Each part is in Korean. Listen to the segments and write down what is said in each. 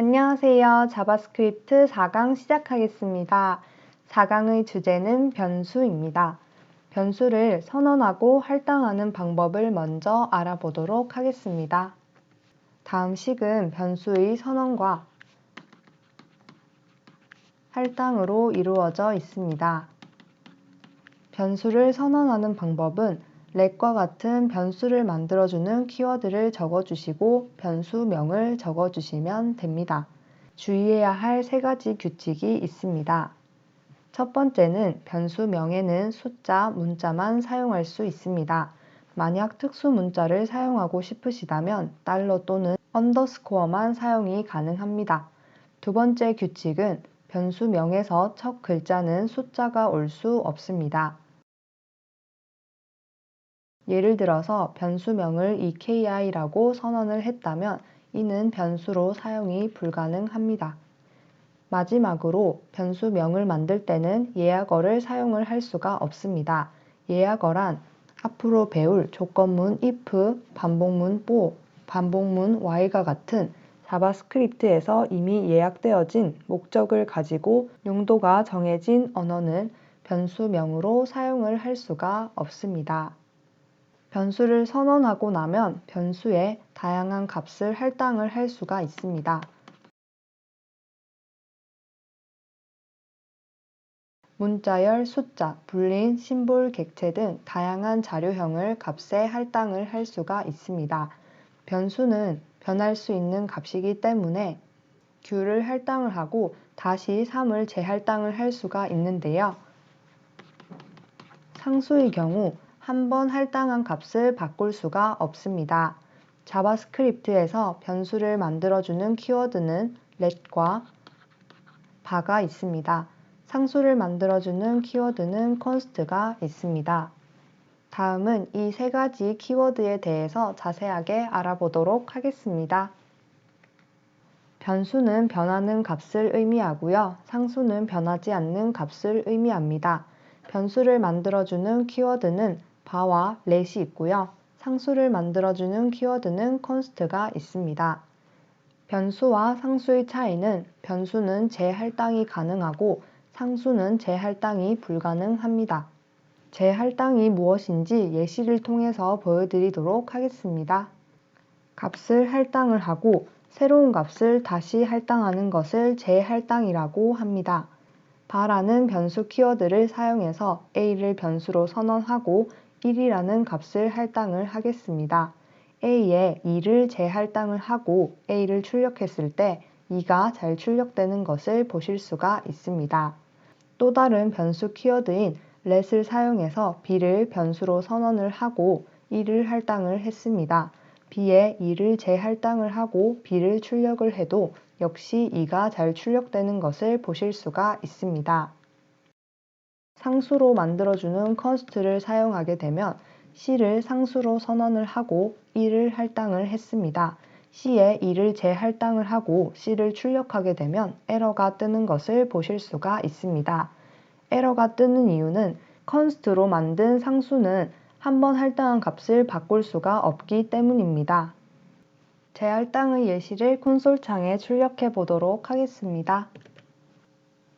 안녕하세요. 자바스크립트 4강 시작하겠습니다. 4강의 주제는 변수입니다. 변수를 선언하고 할당하는 방법을 먼저 알아보도록 하겠습니다. 다음 식은 변수의 선언과 할당으로 이루어져 있습니다. 변수를 선언하는 방법은 let과 같은 변수를 만들어주는 키워드를 적어주시고 변수명을 적어주시면 됩니다. 주의해야 할 3가지 규칙이 있습니다. 첫 번째는 변수명에는 숫자, 문자만 사용할 수 있습니다. 만약 특수 문자를 사용하고 싶으시다면 달러 또는 언더스코어만 사용이 가능합니다. 두 번째 규칙은 변수명에서 첫 글자는 숫자가 올 수 없습니다. 예를 들어서 변수명을 EKI라고 선언을 했다면 이는 변수로 사용이 불가능합니다. 마지막으로 변수명을 만들 때는 예약어를 사용을 할 수가 없습니다. 예약어란 앞으로 배울 조건문 if, 반복문 for, 반복문 while과 같은 자바스크립트에서 이미 예약되어진 목적을 가지고 용도가 정해진 언어는 변수명으로 사용을 할 수가 없습니다. 변수를 선언하고 나면 변수에 다양한 값을 할당을 할 수가 있습니다. 문자열, 숫자, 불린, 심볼, 객체 등 다양한 자료형을 값에 할당을 할 수가 있습니다. 변수는 변할 수 있는 값이기 때문에 q 를 할당을 하고 다시 3을 재할당을 할 수가 있는데요. 상수의 경우 한 번 할당한 값을 바꿀 수가 없습니다. 자바스크립트에서 변수를 만들어주는 키워드는 let과 bar가 있습니다. 상수를 만들어주는 키워드는 const가 있습니다. 다음은 이 3가지 키워드에 대해서 자세하게 알아보도록 하겠습니다. 변수는 변하는 값을 의미하고요. 상수는 변하지 않는 값을 의미합니다. 변수를 만들어주는 키워드는 bar와 let이 있고요. 상수를 만들어주는 키워드는 const가 있습니다. 변수와 상수의 차이는 변수는 재할당이 가능하고 상수는 재할당이 불가능합니다. 재할당이 무엇인지 예시를 통해서 보여드리도록 하겠습니다. 값을 할당을 하고 새로운 값을 다시 할당하는 것을 재할당이라고 합니다. bar라는 변수 키워드를 사용해서 a를 변수로 선언하고 1이라는 값을 할당을 하겠습니다. a에 2를 재할당을 하고 a를 출력했을 때 2가 잘 출력되는 것을 보실 수가 있습니다. 또 다른 변수 키워드인 let을 사용해서 b를 변수로 선언을 하고 1을 할당을 했습니다. b에 2를 재할당을 하고 b를 출력을 해도 역시 2가 잘 출력되는 것을 보실 수가 있습니다. 상수로 만들어주는 const를 사용하게 되면 c를 상수로 선언을 하고 1을 할당을 했습니다. c에 2를 재할당을 하고 c를 출력하게 되면 에러가 뜨는 것을 보실 수가 있습니다. 에러가 뜨는 이유는 const로 만든 상수는 한 번 할당한 값을 바꿀 수가 없기 때문입니다. 재할당의 예시를 콘솔 창에 출력해 보도록 하겠습니다.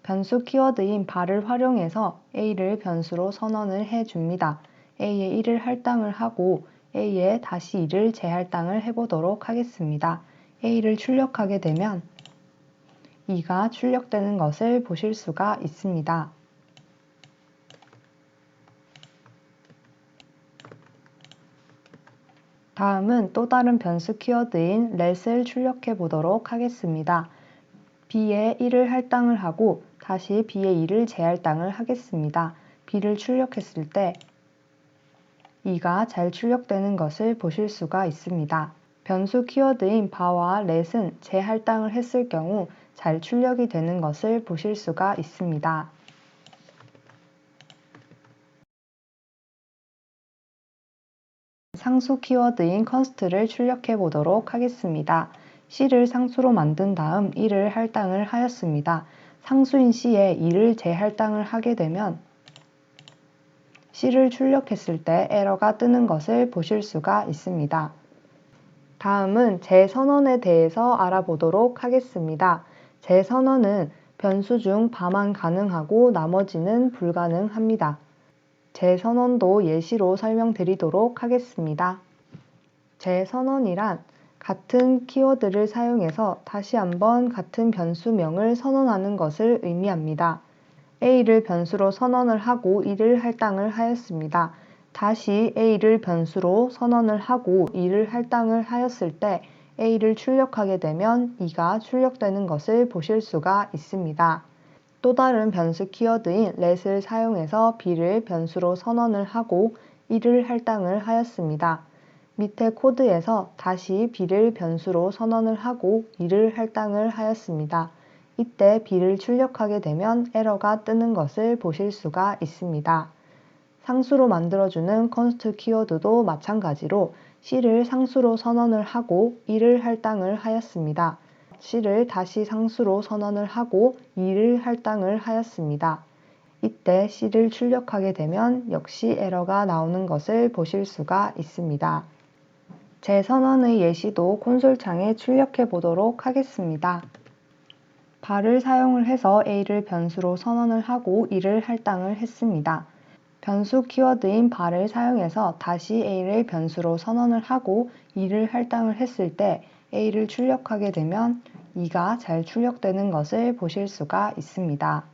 변수 키워드인 bar을 활용해서 a를 변수로 선언을 해줍니다. a에 1을 할당을 하고 a에 다시 2를 재할당을 해보도록 하겠습니다. a를 출력하게 되면 2가 출력되는 것을 보실 수가 있습니다. 다음은 또 다른 변수 키워드인 let을 출력해 보도록 하겠습니다. b에 1을 할당을 하고 다시 b에 2를 재할당을 하겠습니다. b를 출력했을 때 2가 잘 출력되는 것을 보실 수가 있습니다. 변수 키워드인 bar와 let은 재할당을 했을 경우 잘 출력이 되는 것을 보실 수가 있습니다. 상수 키워드인 const를 출력해 보도록 하겠습니다. c를 상수로 만든 다음 1을 할당을 하였습니다. 상수인 c에 2를 재할당을 하게 되면 c를 출력했을 때 에러가 뜨는 것을 보실 수가 있습니다. 다음은 재선언에 대해서 알아보도록 하겠습니다. 재선언은 변수 중 반환 가능하고 나머지는 불가능합니다. 재선언도 예시로 설명드리도록 하겠습니다. 재선언이란 같은 키워드를 사용해서 다시 한번 같은 변수명을 선언하는 것을 의미합니다. A를 변수로 선언을 하고 이를 할당을 하였습니다. 다시 A를 변수로 선언을 하고 이를 할당을 하였을 때 A를 출력하게 되면 이가 출력되는 것을 보실 수가 있습니다. 또 다른 변수 키워드인 let을 사용해서 B를 변수로 선언을 하고 이를 할당을 하였습니다. 밑에 코드에서 다시 B를 변수로 선언을 하고 이를 할당을 하였습니다. 이때 B를 출력하게 되면 에러가 뜨는 것을 보실 수가 있습니다. 상수로 만들어주는 const 키워드도 마찬가지로 C를 상수로 선언을 하고 이를 할당을 하였습니다. C를 다시 상수로 선언을 하고 이를 할당을 하였습니다. 이때 C를 출력하게 되면 역시 에러가 나오는 것을 보실 수가 있습니다. 재선언의 예시도 콘솔창에 출력해 보도록 하겠습니다. 발을 사용을 해서 A를 변수로 선언을 하고 이를 할당을 했습니다. 변수 키워드인 발을 사용해서 다시 A를 변수로 선언을 하고 이를 할당을 했을 때 A를 출력하게 되면 이가 잘 출력되는 것을 보실 수가 있습니다.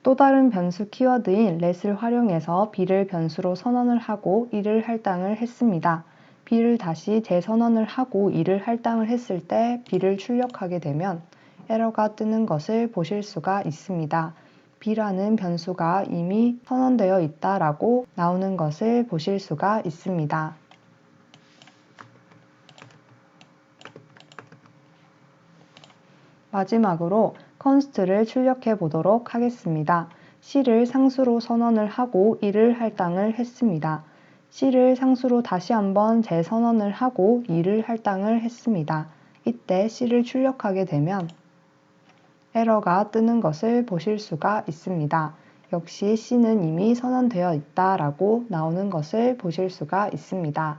또 다른 변수 키워드인 let을 활용해서 B를 변수로 선언을 하고 이를 할당을 했습니다. B를 다시 재선언을 하고 이를 할당을 했을 때 B를 출력하게 되면 에러가 뜨는 것을 보실 수가 있습니다. B라는 변수가 이미 선언되어 있다라고 나오는 것을 보실 수가 있습니다. 마지막으로 const를 출력해 보도록 하겠습니다. C를 상수로 선언을 하고 이를 할당을 했습니다. C를 상수로 다시 한번 재선언을 하고 이를 할당을 했습니다. 이때 C를 출력하게 되면 에러가 뜨는 것을 보실 수가 있습니다. 역시 C는 이미 선언되어 있다라고 나오는 것을 보실 수가 있습니다.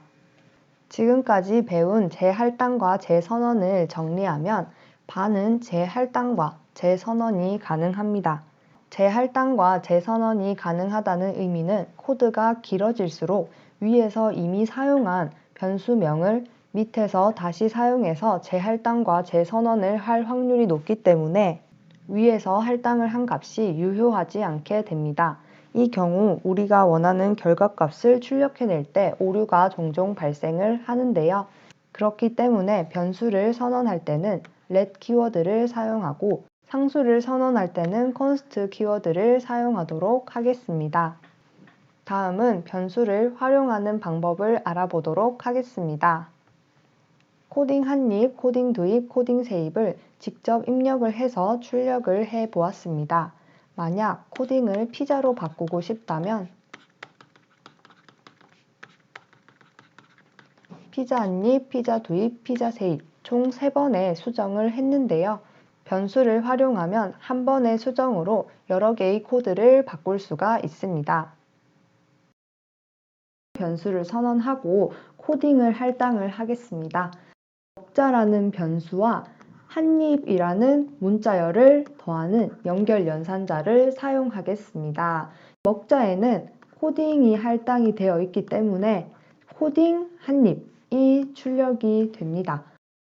지금까지 배운 재할당과 재선언을 정리하면 반은 재할당과 재선언이 가능합니다. 재할당과 재선언이 가능하다는 의미는 코드가 길어질수록 위에서 이미 사용한 변수명을 밑에서 다시 사용해서 재할당과 재선언을 할 확률이 높기 때문에 위에서 할당을 한 값이 유효하지 않게 됩니다. 이 경우 우리가 원하는 결과값을 출력해낼 때 오류가 종종 발생을 하는데요. 그렇기 때문에 변수를 선언할 때는 let 키워드를 사용하고 상수를 선언할 때는 const 키워드를 사용하도록 하겠습니다. 다음은 변수를 활용하는 방법을 알아보도록 하겠습니다. 코딩 한입, 코딩 두입, 코딩 세입을 직접 입력을 해서 출력을 해 보았습니다. 만약 코딩을 피자로 바꾸고 싶다면 피자 한입, 피자 두입, 피자 세입 총 3번의 수정을 했는데요. 변수를 활용하면 한 번의 수정으로 여러 개의 코드를 바꿀 수가 있습니다. 변수를 선언하고 코딩을 할당을 하겠습니다. 먹자라는 변수와 한입이라는 문자열을 더하는 연결 연산자를 사용하겠습니다. 먹자에는 코딩이 할당이 되어 있기 때문에 코딩 한입이 출력이 됩니다.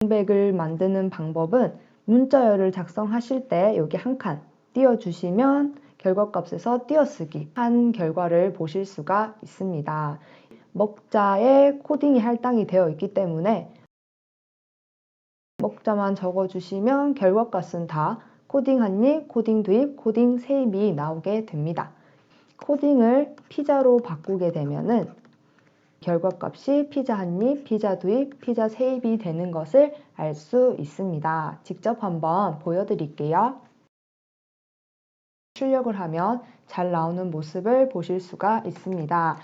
공백을 만드는 방법은 문자열을 작성하실 때 여기 한 칸 띄워주시면 결과값에서 띄어쓰기 한 결과를 보실 수가 있습니다. 먹자에 코딩이 할당이 되어 있기 때문에 먹자만 적어주시면 결과값은 다 코딩 한입, 코딩 두입, 코딩 세입이 나오게 됩니다. 코딩을 피자로 바꾸게 되면은 결과값이 피자 한입, 피자 두입, 피자 세입이 되는 것을 알 수 있습니다. 직접 한번 보여드릴게요. 출력을 하면 잘 나오는 모습을 보실 수가 있습니다.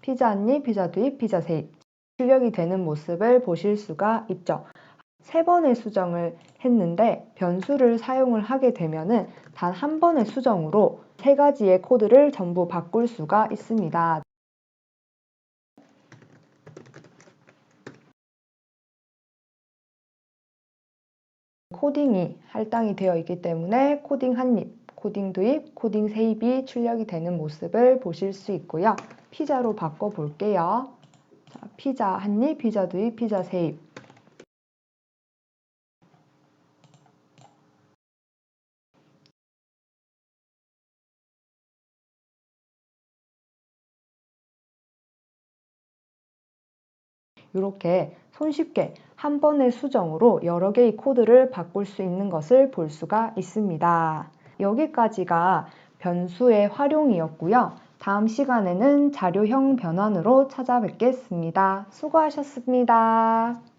피자 한입, 피자 두입, 피자 세입 출력이 되는 모습을 보실 수가 있죠. 3번의 수정을 했는데 변수를 사용을 하게 되면은 단 한 번의 수정으로 3가지의 코드를 전부 바꿀 수가 있습니다. 코딩이 할당이 되어 있기 때문에 코딩 한입, 코딩 두입, 코딩 세입이 출력이 되는 모습을 보실 수 있고요. 피자로 바꿔 볼게요. 자, 피자 한입, 피자 두입, 피자 세입. 이렇게 손쉽게 한 번의 수정으로 여러 개의 코드를 바꿀 수 있는 것을 볼 수가 있습니다. 여기까지가 변수의 활용이었고요. 다음 시간에는 자료형 변환으로 찾아뵙겠습니다. 수고하셨습니다.